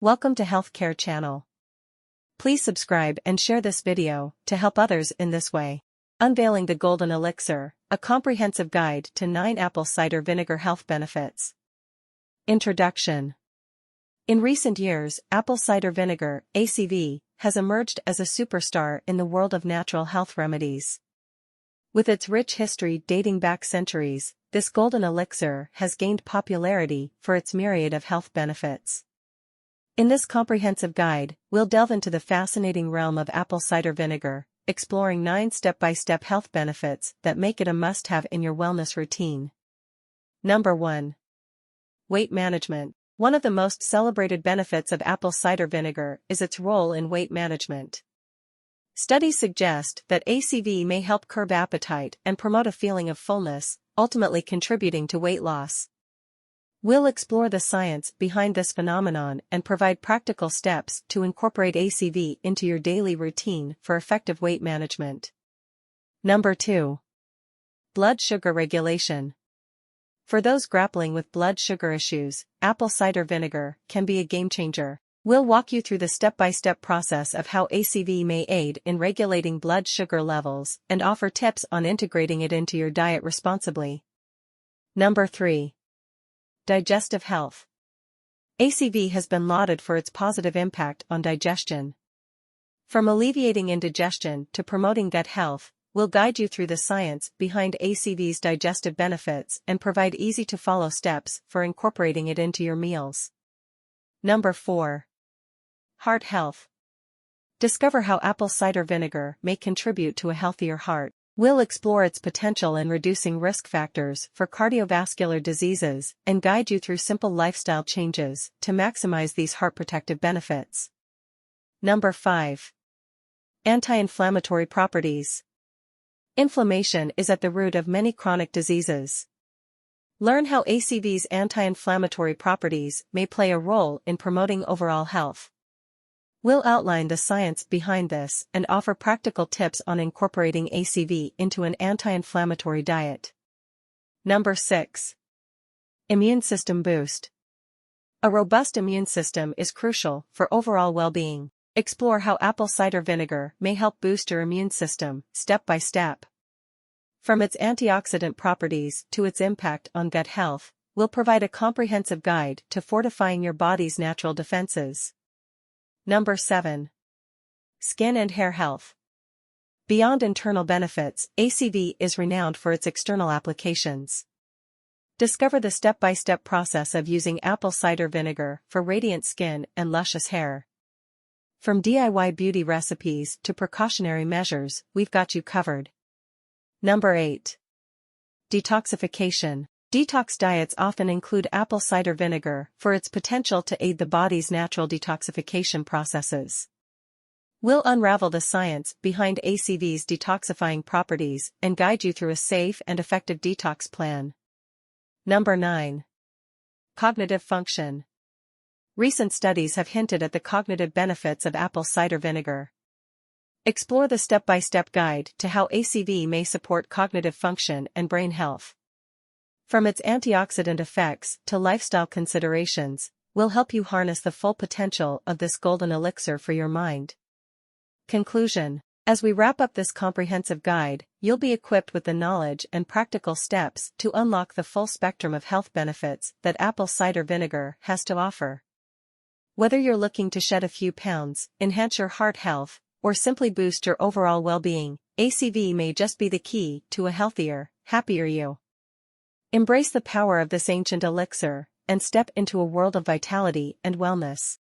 Welcome to Healthcare Channel. Please subscribe and share this video to help others in this way. Unveiling the Golden Elixir, a comprehensive guide to 9 apple cider vinegar health benefits. Introduction. In recent years, apple cider vinegar, ACV, has emerged as a superstar in the world of natural health remedies. With its rich history dating back centuries, this golden elixir has gained popularity for its myriad of health benefits. In this comprehensive guide, we'll delve into the fascinating realm of apple cider vinegar, exploring 9 step-by-step health benefits that make it a must-have in your wellness routine. Number 1. Weight management. One of the most celebrated benefits of apple cider vinegar is its role in weight management. Studies suggest that ACV may help curb appetite and promote a feeling of fullness, ultimately contributing to weight loss. We'll explore the science behind this phenomenon and provide practical steps to incorporate ACV into your daily routine for effective weight management. Number 2. Blood sugar regulation. For those grappling with blood sugar issues, apple cider vinegar can be a game-changer. We'll walk you through the step-by-step process of how ACV may aid in regulating blood sugar levels and offer tips on integrating it into your diet responsibly. Number 3. Digestive health. ACV has been lauded for its positive impact on digestion. From alleviating indigestion to promoting gut health, we'll guide you through the science behind ACV's digestive benefits and provide easy-to-follow steps for incorporating it into your meals. Number 4. Heart health. Discover how apple cider vinegar may contribute to a healthier heart. We'll explore its potential in reducing risk factors for cardiovascular diseases and guide you through simple lifestyle changes to maximize these heart-protective benefits. Number 5. Anti-inflammatory properties. Inflammation is at the root of many chronic diseases. Learn how ACV's anti-inflammatory properties may play a role in promoting overall health. We'll outline the science behind this and offer practical tips on incorporating ACV into an anti-inflammatory diet. Number 6. Immune system boost. A robust immune system is crucial for overall well-being. Explore how apple cider vinegar may help boost your immune system, step by step. From its antioxidant properties to its impact on gut health, we'll provide a comprehensive guide to fortifying your body's natural defenses. Number 7. Skin and hair health. Beyond internal benefits, ACV is renowned for its external applications. Discover the step-by-step process of using apple cider vinegar for radiant skin and luscious hair. From DIY beauty recipes to precautionary measures, we've got you covered. Number 8. Detoxification. Detox diets often include apple cider vinegar for its potential to aid the body's natural detoxification processes. We'll unravel the science behind ACV's detoxifying properties and guide you through a safe and effective detox plan. Number 9. Cognitive function. Recent studies have hinted at the cognitive benefits of apple cider vinegar. Explore the step-by-step guide to how ACV may support cognitive function and brain health. From its antioxidant effects to lifestyle considerations, we'll help you harness the full potential of this golden elixir for your mind. Conclusion. As we wrap up this comprehensive guide, you'll be equipped with the knowledge and practical steps to unlock the full spectrum of health benefits that apple cider vinegar has to offer. Whether you're looking to shed a few pounds, enhance your heart health, or simply boost your overall well-being, ACV may just be the key to a healthier, happier you. Embrace the power of this ancient elixir and step into a world of vitality and wellness.